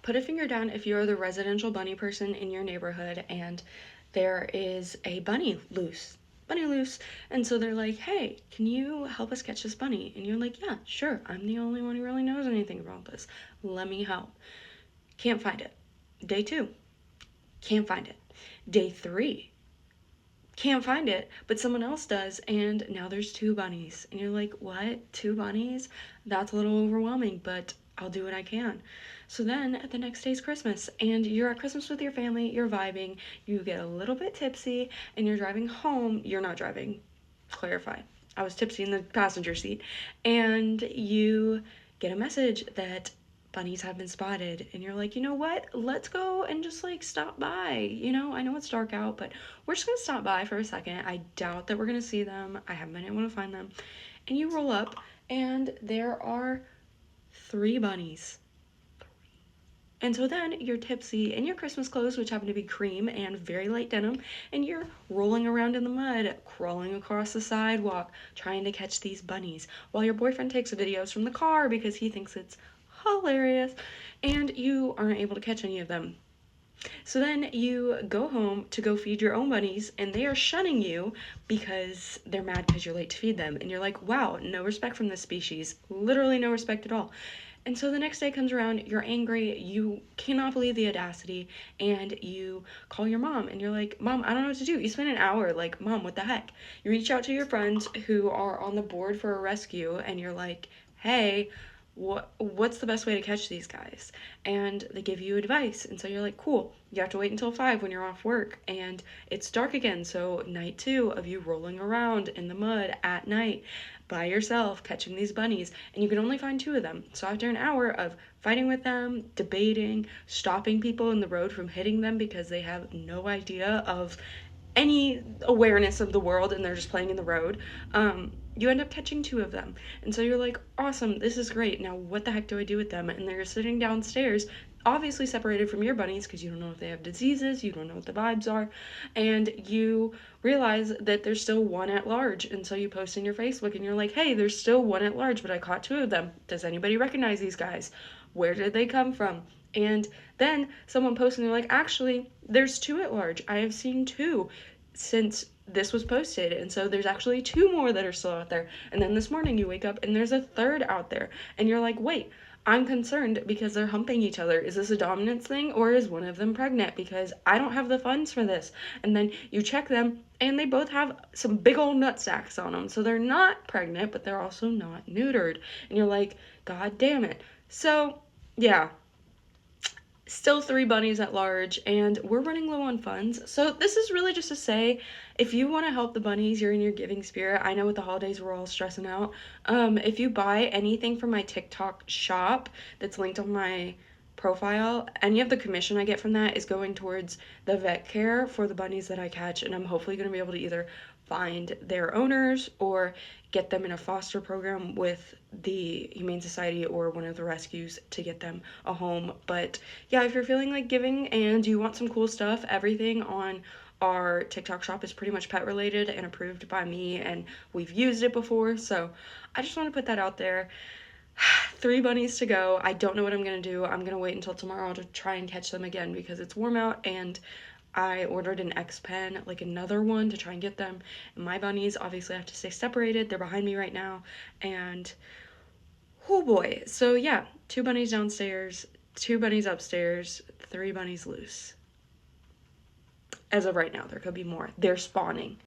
Put a finger down if you're the residential bunny person in your neighborhood and there is a bunny loose. And so they're like, hey, can you help us catch this bunny? And you're like, yeah, sure. I'm the only one who really knows anything about this. Let me help. Can't find it. Day 2, can't find it. Day 3, can't find it, but someone else does, and now there's 2 bunnies. And you're like, what? 2 bunnies? That's a little overwhelming, but I'll do what I can. So then the next day's Christmas, and you're at Christmas with your family, you're vibing, you get a little bit tipsy, and you're driving home. You're not driving, clarify. I was tipsy in the passenger seat, and you get a message that bunnies have been spotted, and you're like, you know what, let's go and just like stop by. I know it's dark out, but we're just gonna stop by for a second. I doubt that we're gonna see them. I haven't been able to find them. And you roll up and there are 3 bunnies. And so then you're tipsy in your Christmas clothes, which happen to be cream and very light denim, and you're rolling around in the mud, crawling across the sidewalk, trying to catch these bunnies, while your boyfriend takes videos from the car because he thinks it's hilarious, and you aren't able to catch any of them. So then you go home to go feed your own bunnies, and they are shunning you because they're mad because you're late to feed them. And you're like, wow, no respect from this species. Literally no respect at all. And so the next day comes around, you're angry, you cannot believe the audacity, and you call your mom, and you're like, Mom, I don't know what to do. You spent an hour, like, Mom, what the heck? You reach out to your friends who are on the board for a rescue, and you're like, hey, what's the best way to catch these guys? And they give you advice, and so you're like, cool, you have to wait until 5 when you're off work, and it's dark again, so night 2 of you rolling around in the mud at night by yourself catching these bunnies, and you can only find 2 of them. So after an hour of fighting with them, debating, stopping people in the road from hitting them because they have no idea of any awareness of the world and they're just playing in the road, you end up catching 2 of them. And so you're like, awesome, this is great. Now what the heck do I do with them? And they're sitting downstairs, obviously separated from your bunnies because you don't know if they have diseases, you don't know what the vibes are, and you realize that there's still 1 at large. And so you post in your Facebook and you're like, hey, there's still 1 at large, but I caught 2 of them. Does anybody recognize these guys? Where did they come from? And then someone posts and they're like, actually, there's 2 at large. I have seen 2 since this was posted, and so there's actually 2 more that are still out there. And then this morning you wake up and there's a 3rd out there, and you're like, wait, I'm concerned because they're humping each other. Is this a dominance thing, or is one of them pregnant? Because I don't have the funds for this. And then you check them and they both have some big old nut sacks on them, so they're not pregnant, but they're also not neutered. And you're like, god damn it. So yeah, still 3 bunnies at large, and we're running low on funds. So this is really just to say, if you want to help the bunnies, you're in your giving spirit. I know with the holidays we're all stressing out. If you buy anything from my TikTok shop that's linked on my profile, any of the commission I get from that is going towards the vet care for the bunnies that I catch, and I'm hopefully going to be able to either find their owners or get them in a foster program with the Humane Society or one of the rescues to get them a home. But yeah, if you're feeling like giving and you want some cool stuff, everything on our TikTok shop is pretty much pet related and approved by me, and we've used it before, so I just want to put that out there. 3 bunnies to go. I don't know what I'm gonna do. I'm gonna wait until tomorrow to try and catch them again because it's warm out, and I ordered an X pen, like another one, to try and get them. And my bunnies obviously have to stay separated. They're behind me right now, and oh boy. So yeah, 2 bunnies downstairs, 2 bunnies upstairs, 3 bunnies loose. As of right now, there could be more. They're spawning.